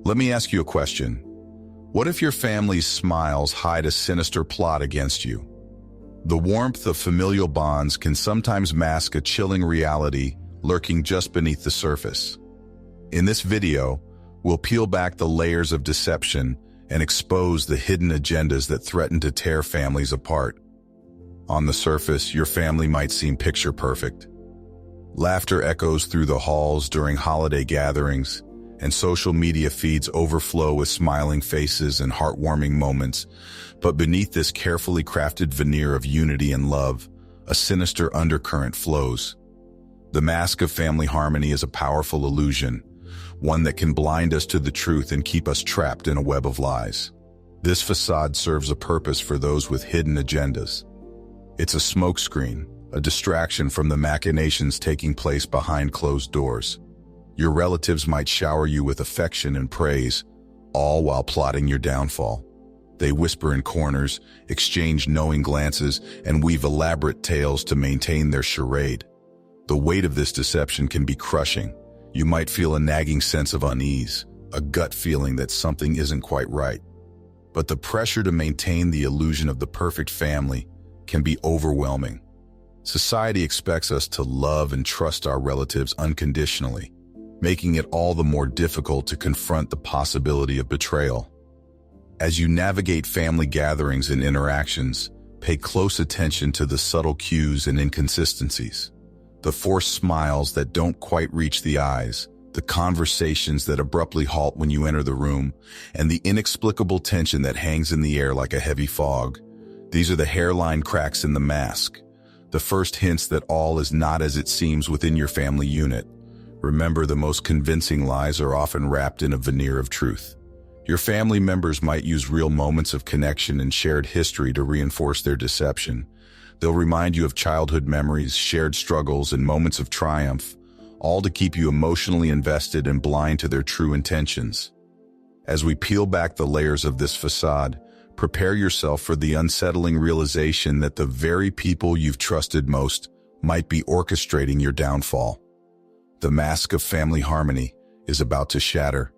Let me ask you a question. What if your family's smiles hide a sinister plot against you? The warmth of familial bonds can sometimes mask a chilling reality lurking just beneath the surface. In this video, we'll peel back the layers of deception and expose the hidden agendas that threaten to tear families apart. On the surface, your family might seem picture perfect. Laughter echoes through the halls during holiday gatherings, and social media feeds overflow with smiling faces and heartwarming moments. But beneath this carefully crafted veneer of unity and love, a sinister undercurrent flows. The mask of family harmony is a powerful illusion, one that can blind us to the truth and keep us trapped in a web of lies. This facade serves a purpose for those with hidden agendas. It's a smokescreen, a distraction from the machinations taking place behind closed doors. Your relatives might shower you with affection and praise, all while plotting your downfall. They whisper in corners, exchange knowing glances, and weave elaborate tales to maintain their charade. The weight of this deception can be crushing. You might feel a nagging sense of unease, a gut feeling that something isn't quite right. But the pressure to maintain the illusion of the perfect family can be overwhelming. Society expects us to love and trust our relatives unconditionally, making it all the more difficult to confront the possibility of betrayal. As you navigate family gatherings and interactions, pay close attention to the subtle cues and inconsistencies. The forced smiles that don't quite reach the eyes, the conversations that abruptly halt when you enter the room, and the inexplicable tension that hangs in the air like a heavy fog. These are the hairline cracks in the mask, the first hints that all is not as it seems within your family unit. Remember, the most convincing lies are often wrapped in a veneer of truth. Your family members might use real moments of connection and shared history to reinforce their deception. They'll remind you of childhood memories, shared struggles, and moments of triumph, all to keep you emotionally invested and blind to their true intentions. As we peel back the layers of this facade, prepare yourself for the unsettling realization that the very people you've trusted most might be orchestrating your downfall. The mask of family harmony is about to shatter,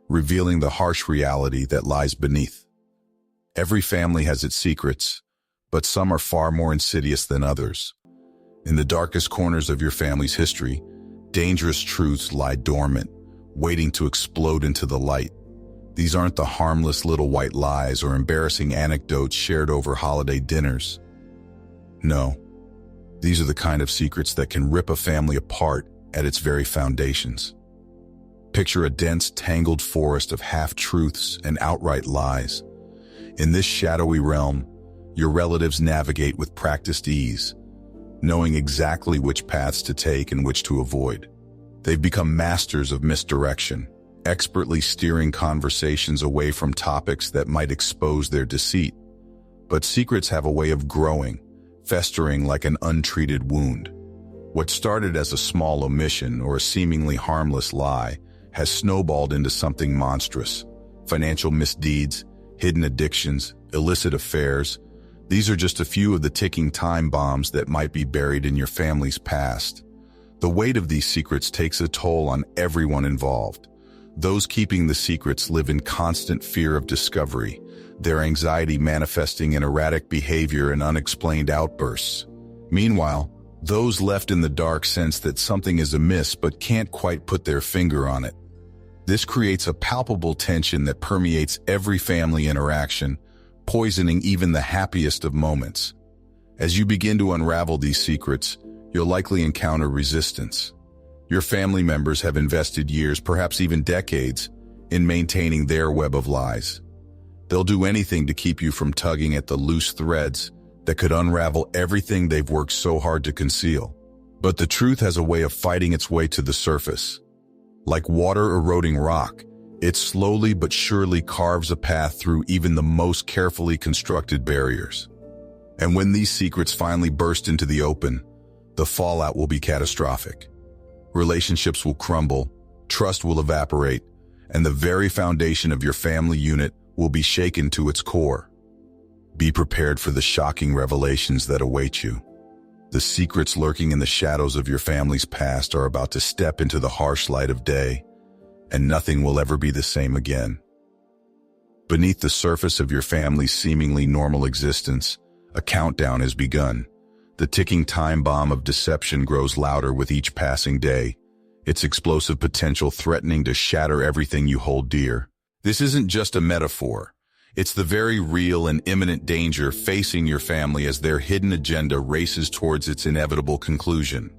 revealing the harsh reality that lies beneath. Every family has its secrets, but some are far more insidious than others. In the darkest corners of your family's history, dangerous truths lie dormant, waiting to explode into the light. These aren't the harmless little white lies or embarrassing anecdotes shared over holiday dinners. No, these are the kind of secrets that can rip a family apart at its very foundations. Picture a dense, tangled forest of half-truths and outright lies. In this shadowy realm, your relatives navigate with practiced ease, knowing exactly which paths to take and which to avoid. They've become masters of misdirection, expertly steering conversations away from topics that might expose their deceit. But secrets have a way of growing, festering like an untreated wound. What started as a small omission or a seemingly harmless lie has snowballed into something monstrous. Financial misdeeds, hidden addictions, illicit affairs. These are just a few of the ticking time bombs that might be buried in your family's past. The weight of these secrets takes a toll on everyone involved. Those keeping the secrets live in constant fear of discovery, their anxiety manifesting in erratic behavior and unexplained outbursts. Meanwhile, those left in the dark sense that something is amiss but can't quite put their finger on it. This creates a palpable tension that permeates every family interaction, poisoning even the happiest of moments. As you begin to unravel these secrets, you'll likely encounter resistance. Your family members have invested years, perhaps even decades, in maintaining their web of lies. They'll do anything to keep you from tugging at the loose threads that could unravel everything they've worked so hard to conceal. But the truth has a way of fighting its way to the surface. Like water eroding rock, it slowly but surely carves a path through even the most carefully constructed barriers. And when these secrets finally burst into the open, the fallout will be catastrophic. Relationships will crumble, trust will evaporate, and the very foundation of your family unit will be shaken to its core. Be prepared for the shocking revelations that await you. The secrets lurking in the shadows of your family's past are about to step into the harsh light of day. and nothing will ever be the same again. Beneath the surface of your family's seemingly normal existence, a countdown has begun. The ticking time bomb of deception grows louder with each passing day, its explosive potential threatening to shatter everything you hold dear. This isn't just a metaphor. It's the very real and imminent danger facing your family as their hidden agenda races towards its inevitable conclusion.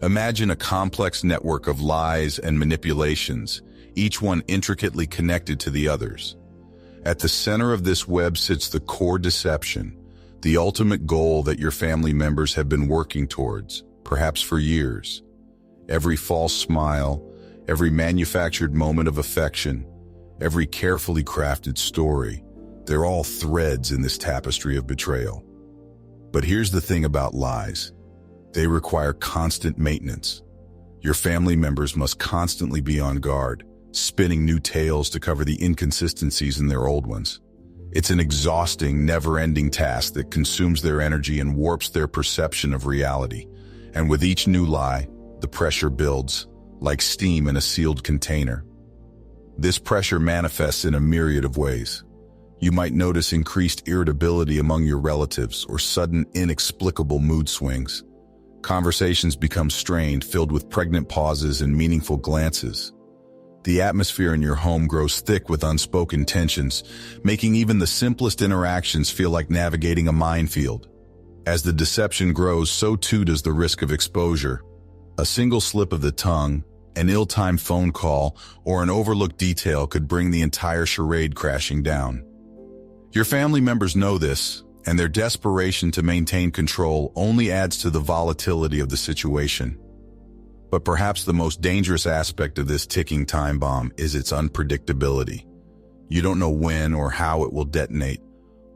Imagine a complex network of lies and manipulations, each one intricately connected to the others. At the center of this web sits the core deception, the ultimate goal that your family members have been working towards, perhaps for years. Every false smile, every manufactured moment of affection, every carefully crafted story, they're all threads in this tapestry of betrayal. But here's the thing about lies. They require constant maintenance. Your family members must constantly be on guard, spinning new tales to cover the inconsistencies in their old ones. It's an exhausting, never-ending task that consumes their energy and warps their perception of reality. And with each new lie, the pressure builds, like steam in a sealed container. This pressure manifests in a myriad of ways. You might notice increased irritability among your relatives or sudden, inexplicable mood swings. Conversations become strained, filled with pregnant pauses and meaningful glances. The atmosphere in your home grows thick with unspoken tensions, making even the simplest interactions feel like navigating a minefield. As the deception grows, so too does the risk of exposure. A single slip of the tongue, an ill-timed phone call, or an overlooked detail could bring the entire charade crashing down. Your family members know this, and their desperation to maintain control only adds to the volatility of the situation. But perhaps the most dangerous aspect of this ticking time bomb is its unpredictability. You don't know when or how it will detonate,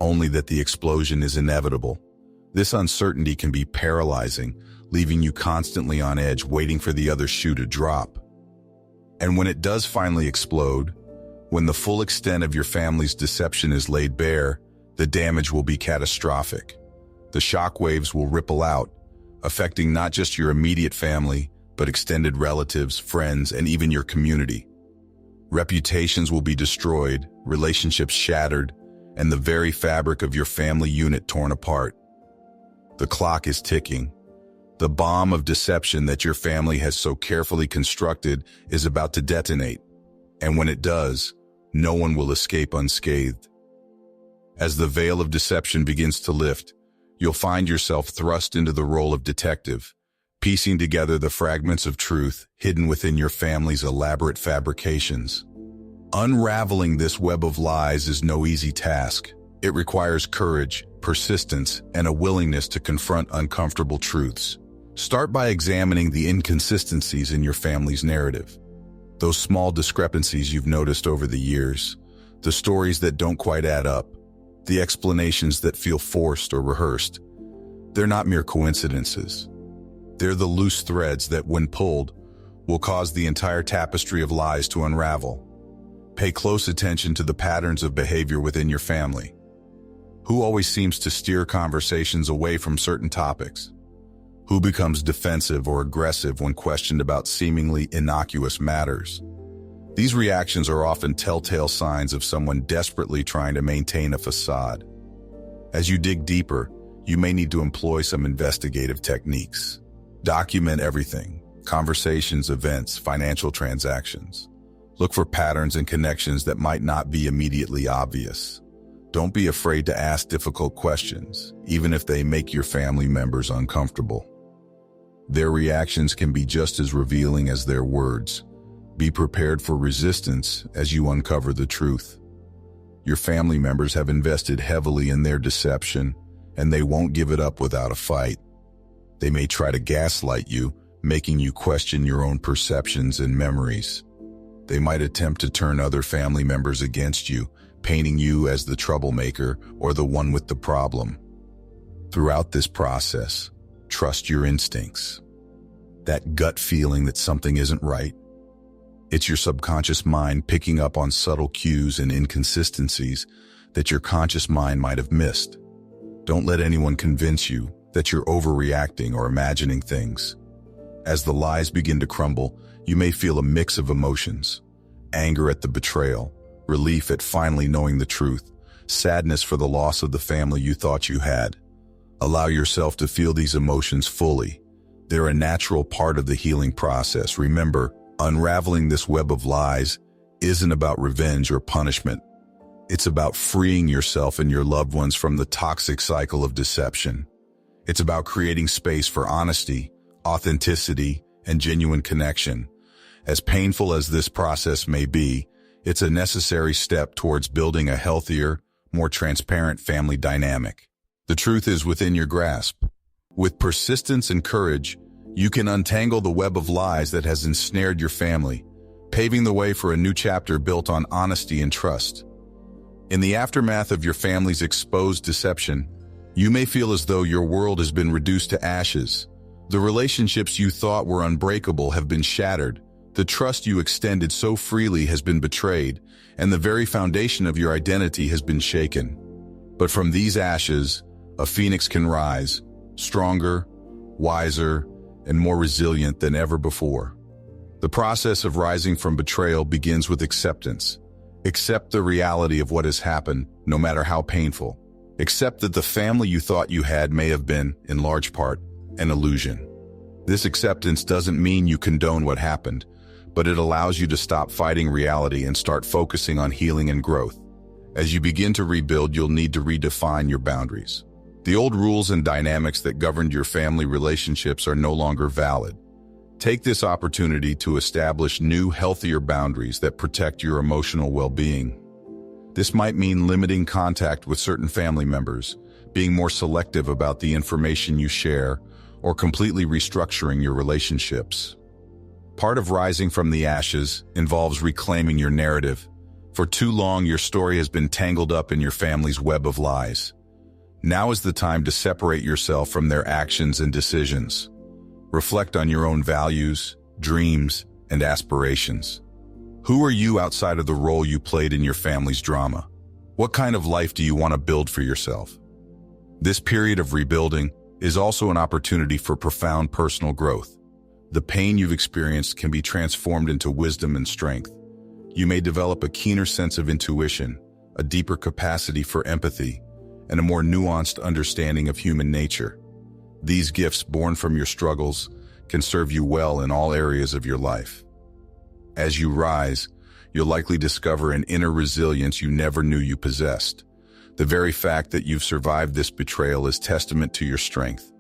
only that the explosion is inevitable. This uncertainty can be paralyzing, leaving you constantly on edge, waiting for the other shoe to drop. And when it does finally explode, when the full extent of your family's deception is laid bare, the damage will be catastrophic. The shockwaves will ripple out, affecting not just your immediate family, but extended relatives, friends, and even your community. Reputations will be destroyed, relationships shattered, and the very fabric of your family unit torn apart. The clock is ticking. The bomb of deception that your family has so carefully constructed is about to detonate, and when it does, no one will escape unscathed. As the veil of deception begins to lift, you'll find yourself thrust into the role of detective, piecing together the fragments of truth hidden within your family's elaborate fabrications. Unraveling this web of lies is no easy task. It requires courage, persistence, and a willingness to confront uncomfortable truths. Start by examining the inconsistencies in your family's narrative. Those small discrepancies you've noticed over the years, the stories that don't quite add up, the explanations that feel forced or rehearsed. They're not mere coincidences. They're the loose threads that, when pulled, will cause the entire tapestry of lies to unravel. Pay close attention to the patterns of behavior within your family. Who always seems to steer conversations away from certain topics? Who becomes defensive or aggressive when questioned about seemingly innocuous matters? These reactions are often telltale signs of someone desperately trying to maintain a facade. As you dig deeper, you may need to employ some investigative techniques. Document everything: conversations, events, financial transactions. Look for patterns and connections that might not be immediately obvious. Don't be afraid to ask difficult questions, even if they make your family members uncomfortable. Their reactions can be just as revealing as their words. Be prepared for resistance as you uncover the truth. Your family members have invested heavily in their deception, and they won't give it up without a fight. They may try to gaslight you, making you question your own perceptions and memories. They might attempt to turn other family members against you, painting you as the troublemaker or the one with the problem. Throughout this process, trust your instincts. That gut feeling that something isn't right. It's your subconscious mind picking up on subtle cues and inconsistencies that your conscious mind might have missed. Don't let anyone convince you that you're overreacting or imagining things. As the lies begin to crumble, you may feel a mix of emotions: anger at the betrayal, relief at finally knowing the truth, sadness for the loss of the family you thought you had. Allow yourself to feel these emotions fully. They're a natural part of the healing process. Remember, unraveling this web of lies isn't about revenge or punishment. It's about freeing yourself and your loved ones from the toxic cycle of deception. It's about creating space for honesty, authenticity, and genuine connection. As painful as this process may be, it's a necessary step towards building a healthier, more transparent family dynamic. The truth is within your grasp. With persistence and courage, you can untangle the web of lies that has ensnared your family, paving the way for a new chapter built on honesty and trust. In the aftermath of your family's exposed deception, you may feel as though your world has been reduced to ashes. The relationships you thought were unbreakable have been shattered. The trust you extended so freely has been betrayed, and the very foundation of your identity has been shaken. But from these ashes, a phoenix can rise, stronger, wiser, and more resilient than ever before. The process of rising from betrayal begins with acceptance. Accept the reality of what has happened, no matter how painful. Accept that the family you thought you had may have been, in large part, an illusion. This acceptance doesn't mean you condone what happened, but it allows you to stop fighting reality and start focusing on healing and growth. As you begin to rebuild, you'll need to redefine your boundaries. The old rules and dynamics that governed your family relationships are no longer valid. Take this opportunity to establish new, healthier boundaries that protect your emotional well-being. This might mean limiting contact with certain family members, being more selective about the information you share, or completely restructuring your relationships. Part of rising from the ashes involves reclaiming your narrative. For too long, your story has been tangled up in your family's web of lies. Now is the time to separate yourself from their actions and decisions. Reflect on your own values, dreams, and aspirations. Who are you outside of the role you played in your family's drama? What kind of life do you want to build for yourself? This period of rebuilding is also an opportunity for profound personal growth. The pain you've experienced can be transformed into wisdom and strength. You may develop a keener sense of intuition, a deeper capacity for empathy, and a more nuanced understanding of human nature. These gifts born from your struggles can serve you well in all areas of your life. As you rise, you'll likely discover an inner resilience you never knew you possessed. The very fact that you've survived this betrayal is testament to your strength.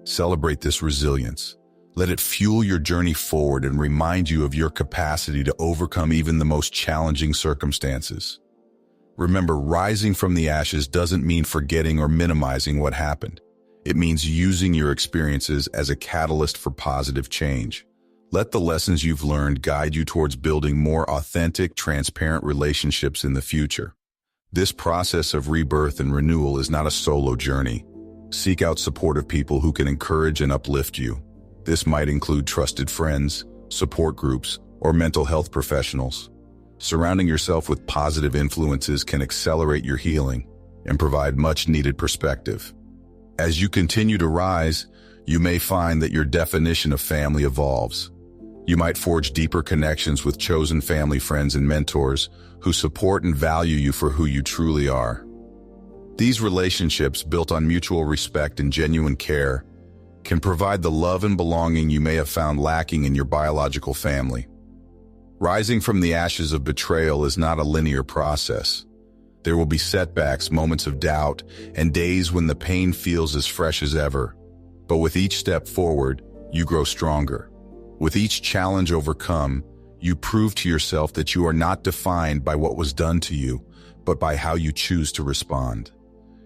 Celebrate this resilience. Let it fuel your journey forward and remind you of your capacity to overcome even the most challenging circumstances. Remember, rising from the ashes doesn't mean forgetting or minimizing what happened. It means using your experiences as a catalyst for positive change. Let the lessons you've learned guide you towards building more authentic, transparent relationships in the future. This process of rebirth and renewal is not a solo journey. Seek out supportive people who can encourage and uplift you. This might include trusted friends, support groups, or mental health professionals. Surrounding yourself with positive influences can accelerate your healing and provide much-needed perspective. As you continue to rise, you may find that your definition of family evolves. You might forge deeper connections with chosen family friends and mentors who support and value you for who you truly are. These relationships, built on mutual respect and genuine care, can provide the love and belonging you may have found lacking in your biological family. Rising from the ashes of betrayal is not a linear process. There will be setbacks, moments of doubt, and days when the pain feels as fresh as ever. But with each step forward, you grow stronger. With each challenge overcome, you prove to yourself that you are not defined by what was done to you, but by how you choose to respond.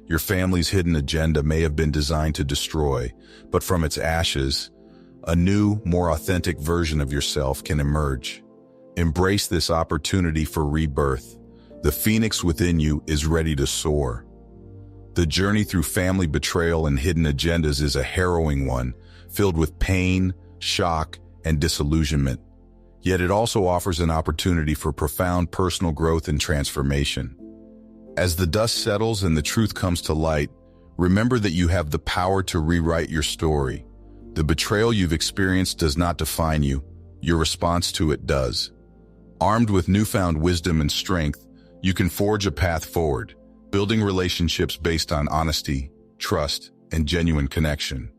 Your family's hidden agenda may have been designed to destroy, but from its ashes, a new, more authentic version of yourself can emerge. Embrace this opportunity for rebirth. The phoenix within you is ready to soar. The journey through family betrayal and hidden agendas is a harrowing one, filled with pain, shock, and disillusionment. Yet it also offers an opportunity for profound personal growth and transformation. As the dust settles and the truth comes to light, remember that you have the power to rewrite your story. The betrayal you've experienced does not define you. Your response to it does. Armed with newfound wisdom and strength, you can forge a path forward, building relationships based on honesty, trust, and genuine connection.